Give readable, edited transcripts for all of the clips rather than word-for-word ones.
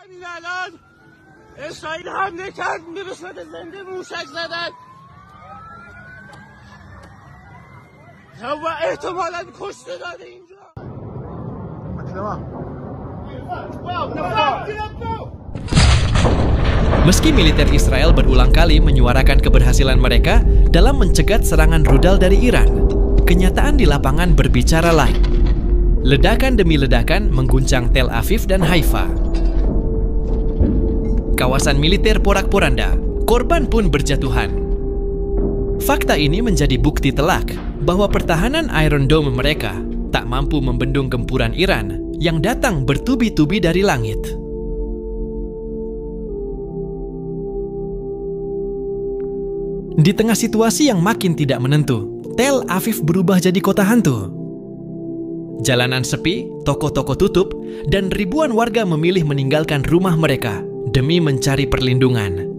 همین الان اسرائیل حمله کرد به صورت زنده موشک زدن و احتمالاً کشته داده اینجا. Meski militer Israel berulang kali menyuarakan keberhasilan mereka dalam mencegat serangan rudal dari Iran, kenyataan di lapangan berbicara lain. Ledakan demi ledakan mengguncang Tel Aviv dan Haifa. Kawasan militer porak-poranda, korban pun berjatuhan. Fakta ini menjadi bukti telak bahwa pertahanan Iron Dome mereka tak mampu membendung gempuran Iran yang datang bertubi-tubi dari langit. Di tengah situasi yang makin tidak menentu, Tel Aviv berubah jadi kota hantu. Jalanan sepi, toko-toko tutup, dan ribuan warga memilih meninggalkan rumah mereka demi mencari perlindungan.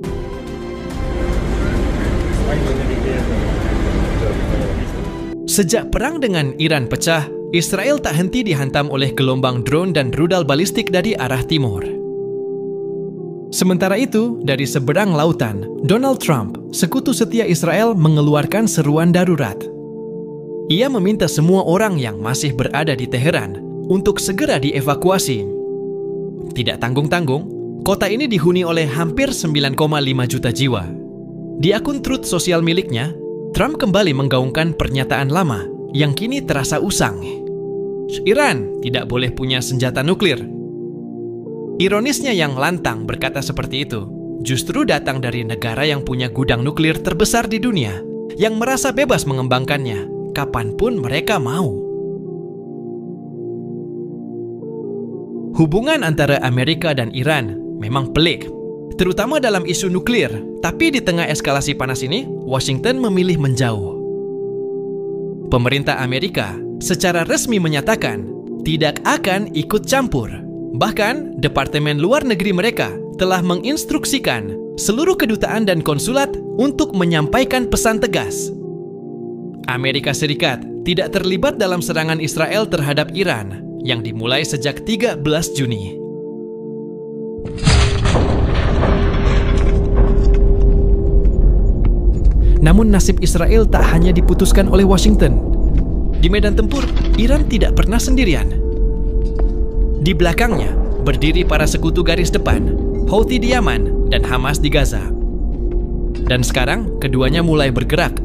Sejak perang dengan Iran pecah, Israel tak henti dihantam oleh gelombang drone dan rudal balistik dari arah timur. Sementara itu, dari seberang lautan, Donald Trump, sekutu setia Israel, mengeluarkan seruan darurat. Ia meminta semua orang yang masih berada di Teheran untuk segera dievakuasi. Tidak tanggung-tanggung, kota ini dihuni oleh hampir 9,5 juta jiwa. Di akun Truth Social miliknya, Trump kembali menggaungkan pernyataan lama yang kini terasa usang. Iran tidak boleh punya senjata nuklir. Ironisnya yang lantang berkata seperti itu justru datang dari negara yang punya gudang nuklir terbesar di dunia, yang merasa bebas mengembangkannya kapanpun mereka mau. Hubungan antara Amerika dan Iran memang pelik, terutama dalam isu nuklir. Tapi di tengah eskalasi panas ini, Washington memilih menjauh. Pemerintah Amerika secara resmi menyatakan tidak akan ikut campur. Bahkan, Departemen Luar Negeri mereka telah menginstruksikan seluruh kedutaan dan konsulat untuk menyampaikan pesan tegas. Amerika Serikat tidak terlibat dalam serangan Israel terhadap Iran yang dimulai sejak 13 Juni. Namun nasib Israel tak hanya diputuskan oleh Washington. Di medan tempur, Iran tidak pernah sendirian. Di belakangnya berdiri para sekutu garis depan, Houthi di Yaman dan Hamas di Gaza. Dan sekarang keduanya mulai bergerak.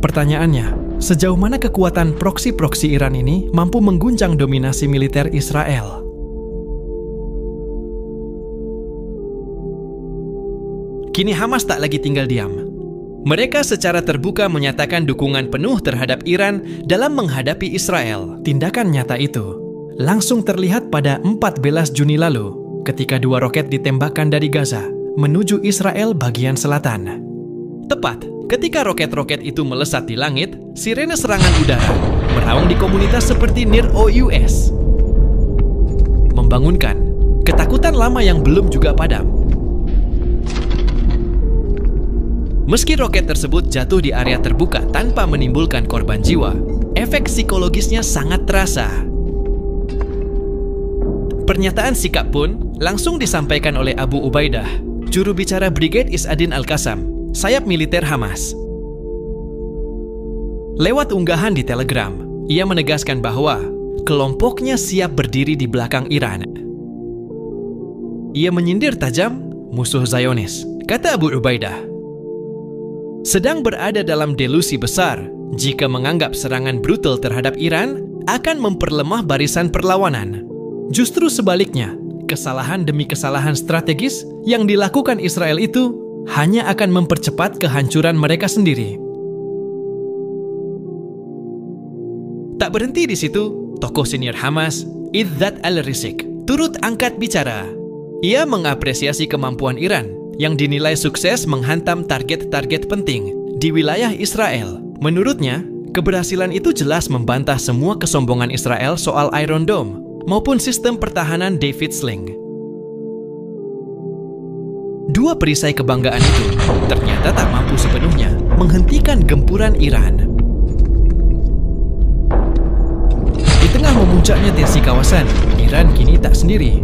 Pertanyaannya, sejauh mana kekuatan proksi-proksi Iran ini mampu mengguncang dominasi militer Israel? Kini Hamas tak lagi tinggal diam. Mereka secara terbuka menyatakan dukungan penuh terhadap Iran dalam menghadapi Israel. Tindakan nyata itu langsung terlihat pada 14 Juni lalu ketika 2 roket ditembakkan dari Gaza menuju Israel bagian selatan. Tepat ketika roket-roket itu melesat di langit, sirene serangan udara meraung di komunitas seperti Near OUS, membangunkan ketakutan lama yang belum juga padam. Meski roket tersebut jatuh di area terbuka tanpa menimbulkan korban jiwa, efek psikologisnya sangat terasa. Pernyataan sikap pun langsung disampaikan oleh Abu Ubaidah, juru bicara Brigade Is-Adin Al-Qassam, sayap militer Hamas. Lewat unggahan di Telegram, ia menegaskan bahwa kelompoknya siap berdiri di belakang Iran. Ia menyindir tajam musuh Zionis, kata Abu Ubaidah. Sedang berada dalam delusi besar jika menganggap serangan brutal terhadap Iran akan memperlemah barisan perlawanan. Justru sebaliknya, kesalahan demi kesalahan strategis yang dilakukan Israel itu hanya akan mempercepat kehancuran mereka sendiri. Tak berhenti di situ, tokoh senior Hamas, Izzat al-Risik, turut angkat bicara. Ia mengapresiasi kemampuan Iran yang dinilai sukses menghantam target-target penting di wilayah Israel. Menurutnya, keberhasilan itu jelas membantah semua kesombongan Israel soal Iron Dome maupun sistem pertahanan David Sling. Dua perisai kebanggaan itu ternyata tak mampu sepenuhnya menghentikan gempuran Iran. Di tengah memuncaknya tensi kawasan, Iran kini tak sendiri.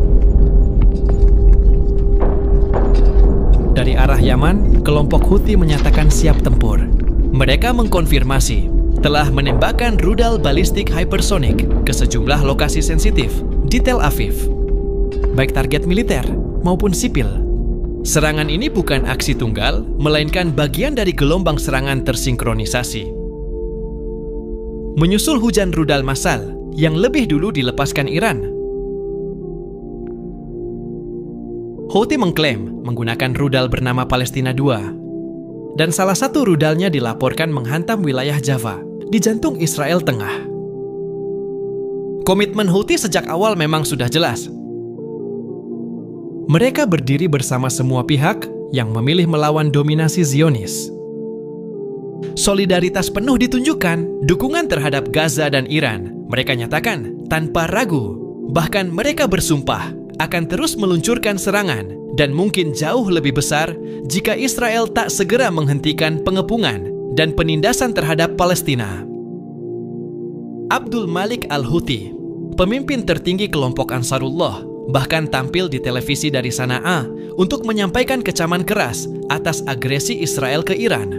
arah Yaman, kelompok Houthi menyatakan siap tempur. Mereka mengkonfirmasi telah menembakkan rudal balistik hypersonic ke sejumlah lokasi sensitif di Tel Aviv, baik target militer maupun sipil. Serangan ini bukan aksi tunggal, melainkan bagian dari gelombang serangan tersinkronisasi. Menyusul hujan rudal massal yang lebih dulu dilepaskan Iran, Houthi mengklaim menggunakan rudal bernama Palestina II, dan salah satu rudalnya dilaporkan menghantam wilayah Java di jantung Israel Tengah. Komitmen Houthi sejak awal memang sudah jelas. Mereka berdiri bersama semua pihak yang memilih melawan dominasi Zionis. Solidaritas penuh ditunjukkan, dukungan terhadap Gaza dan Iran mereka nyatakan tanpa ragu. Bahkan mereka bersumpah akan terus meluncurkan serangan dan mungkin jauh lebih besar jika Israel tak segera menghentikan pengepungan dan penindasan terhadap Palestina. Abdul Malik Al-Houthi, pemimpin tertinggi kelompok Ansarullah, bahkan tampil di televisi dari Sana'a untuk menyampaikan kecaman keras atas agresi Israel ke Iran.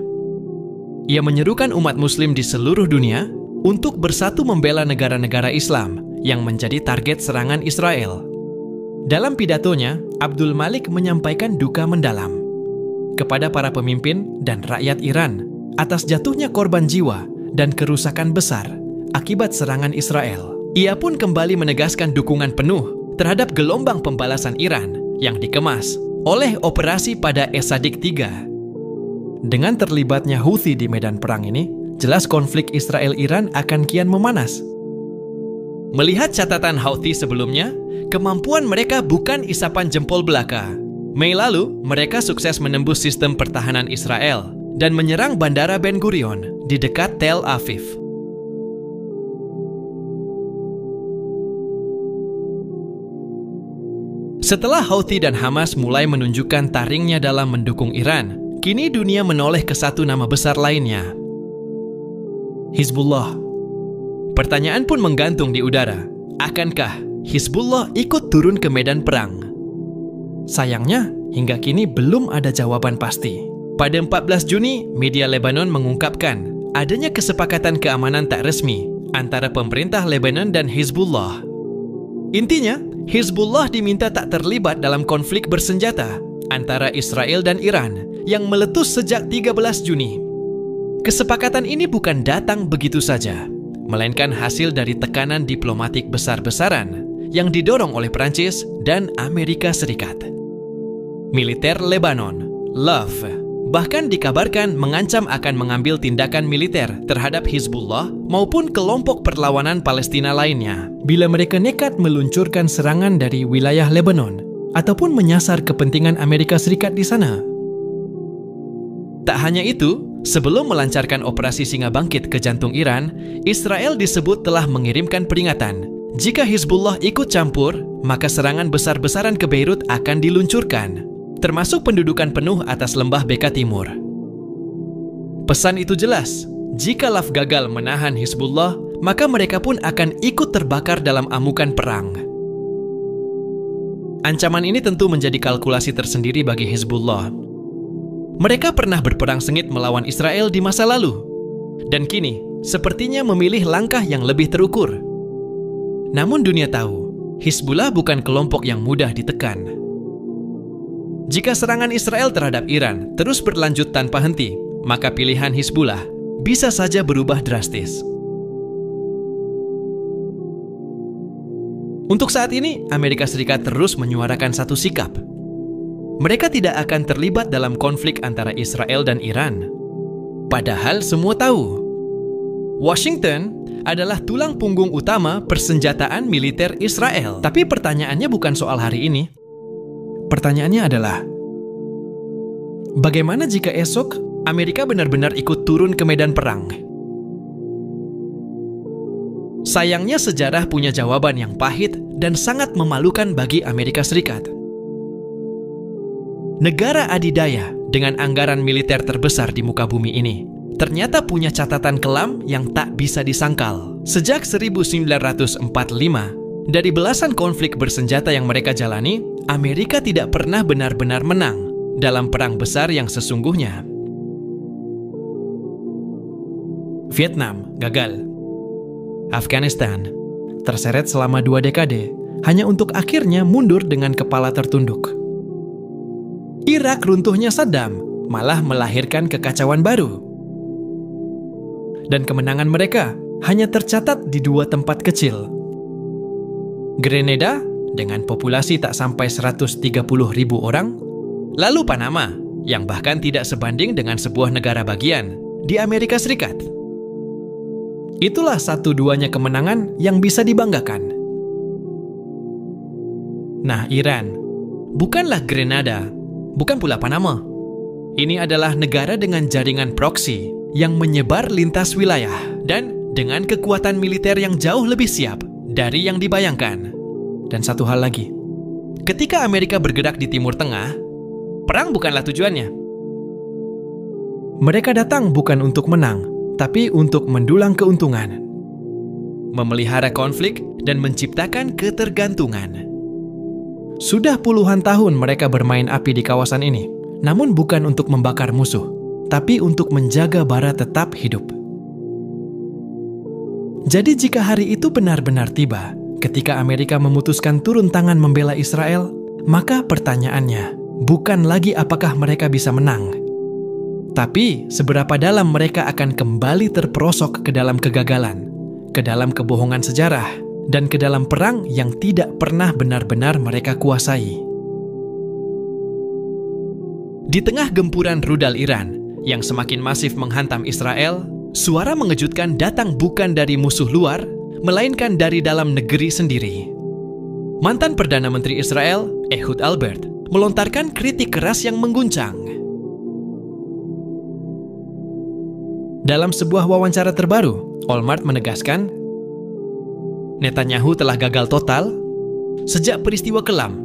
Ia menyerukan umat muslim di seluruh dunia untuk bersatu membela negara-negara Islam yang menjadi target serangan Israel. Dalam pidatonya, Abdul Malik menyampaikan duka mendalam kepada para pemimpin dan rakyat Iran atas jatuhnya korban jiwa dan kerusakan besar akibat serangan Israel. Ia pun kembali menegaskan dukungan penuh terhadap gelombang pembalasan Iran yang dikemas oleh operasi pada As-Sadiq III. Dengan terlibatnya Houthi di medan perang ini, jelas konflik Israel-Iran akan kian memanas. Melihat catatan Houthi sebelumnya, kemampuan mereka bukan isapan jempol belaka. Mei lalu, mereka sukses menembus sistem pertahanan Israel dan menyerang Bandara Ben Gurion di dekat Tel Aviv. Setelah Houthi dan Hamas mulai menunjukkan taringnya dalam mendukung Iran, kini dunia menoleh ke satu nama besar lainnya, Hizbullah. Pertanyaan pun menggantung di udara. Akankah Hizbullah ikut turun ke medan perang? Sayangnya, hingga kini belum ada jawaban pasti. Pada 14 Juni, media Lebanon mengungkapkan adanya kesepakatan keamanan tak resmi antara pemerintah Lebanon dan Hizbullah. Intinya, Hizbullah diminta tak terlibat dalam konflik bersenjata antara Israel dan Iran yang meletus sejak 13 Juni. Kesepakatan ini bukan datang begitu saja, melainkan hasil dari tekanan diplomatik besar-besaran yang didorong oleh Prancis dan Amerika Serikat. Militer Lebanon, LAV, bahkan dikabarkan mengancam akan mengambil tindakan militer terhadap Hizbullah maupun kelompok perlawanan Palestina lainnya bila mereka nekat meluncurkan serangan dari wilayah Lebanon ataupun menyasar kepentingan Amerika Serikat di sana. Tak hanya itu, sebelum melancarkan operasi Singa Bangkit ke jantung Iran, Israel disebut telah mengirimkan peringatan. Jika Hizbullah ikut campur, maka serangan besar-besaran ke Beirut akan diluncurkan, termasuk pendudukan penuh atas lembah Beka Timur. Pesan itu jelas, jika LAV gagal menahan Hizbullah, maka mereka pun akan ikut terbakar dalam amukan perang. Ancaman ini tentu menjadi kalkulasi tersendiri bagi Hizbullah. Mereka pernah berperang sengit melawan Israel di masa lalu, dan kini sepertinya memilih langkah yang lebih terukur. Namun dunia tahu, Hizbullah bukan kelompok yang mudah ditekan. Jika serangan Israel terhadap Iran terus berlanjut tanpa henti, maka pilihan Hizbullah bisa saja berubah drastis. Untuk saat ini, Amerika Serikat terus menyuarakan satu sikap. Mereka tidak akan terlibat dalam konflik antara Israel dan Iran. Padahal semua tahu, Washington adalah tulang punggung utama persenjataan militer Israel. Tapi pertanyaannya bukan soal hari ini. Pertanyaannya adalah, bagaimana jika esok Amerika benar-benar ikut turun ke medan perang? Sayangnya sejarah punya jawaban yang pahit dan sangat memalukan bagi Amerika Serikat. Negara adidaya dengan anggaran militer terbesar di muka bumi ini ternyata punya catatan kelam yang tak bisa disangkal. Sejak 1945, dari belasan konflik bersenjata yang mereka jalani, Amerika tidak pernah benar-benar menang dalam perang besar yang sesungguhnya. Vietnam gagal. Afghanistan terseret selama 2 dekade hanya untuk akhirnya mundur dengan kepala tertunduk. Irak runtuhnya Saddam malah melahirkan kekacauan baru. Dan kemenangan mereka hanya tercatat di 2 tempat kecil. Grenada dengan populasi tak sampai 130.000 orang, lalu Panama yang bahkan tidak sebanding dengan sebuah negara bagian di Amerika Serikat. Itulah 1-2-nya kemenangan yang bisa dibanggakan. Nah, Iran bukanlah Grenada, bukan pula Panama. Ini adalah negara dengan jaringan proksi yang menyebar lintas wilayah dan dengan kekuatan militer yang jauh lebih siap dari yang dibayangkan. Dan satu hal lagi, ketika Amerika bergerak di Timur Tengah, perang bukanlah tujuannya. Mereka datang bukan untuk menang, tapi untuk mendulang keuntungan, memelihara konflik, dan menciptakan ketergantungan. Sudah puluhan tahun mereka bermain api di kawasan ini, namun bukan untuk membakar musuh, tapi untuk menjaga bara tetap hidup. Jadi jika hari itu benar-benar tiba, ketika Amerika memutuskan turun tangan membela Israel, maka pertanyaannya bukan lagi apakah mereka bisa menang, tapi seberapa dalam mereka akan kembali terperosok ke dalam kegagalan, ke dalam kebohongan sejarah, dan ke dalam perang yang tidak pernah benar-benar mereka kuasai. Di tengah gempuran rudal Iran yang semakin masif menghantam Israel, suara mengejutkan datang bukan dari musuh luar, melainkan dari dalam negeri sendiri. Mantan Perdana Menteri Israel, Ehud Olmert, melontarkan kritik keras yang mengguncang. Dalam sebuah wawancara terbaru, Olmert menegaskan, Netanyahu telah gagal total sejak peristiwa kelam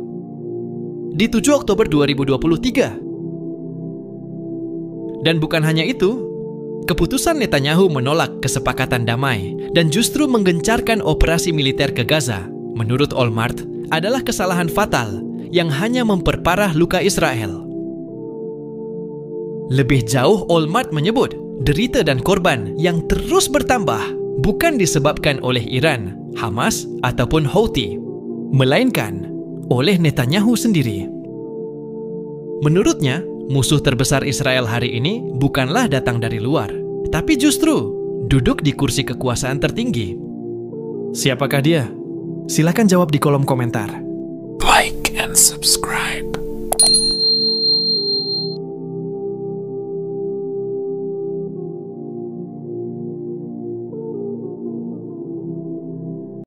di 7 Oktober 2023. Dan bukan hanya itu, keputusan Netanyahu menolak kesepakatan damai dan justru menggencarkan operasi militer ke Gaza, menurut Olmert, adalah kesalahan fatal yang hanya memperparah luka Israel. Lebih jauh, Olmert menyebut derita dan korban yang terus bertambah bukan disebabkan oleh Iran, Hamas, ataupun Houthi, melainkan oleh Netanyahu sendiri. Menurutnya, musuh terbesar Israel hari ini bukanlah datang dari luar, tapi justru duduk di kursi kekuasaan tertinggi. Siapakah dia? Silakan jawab di kolom komentar. Like and subscribe.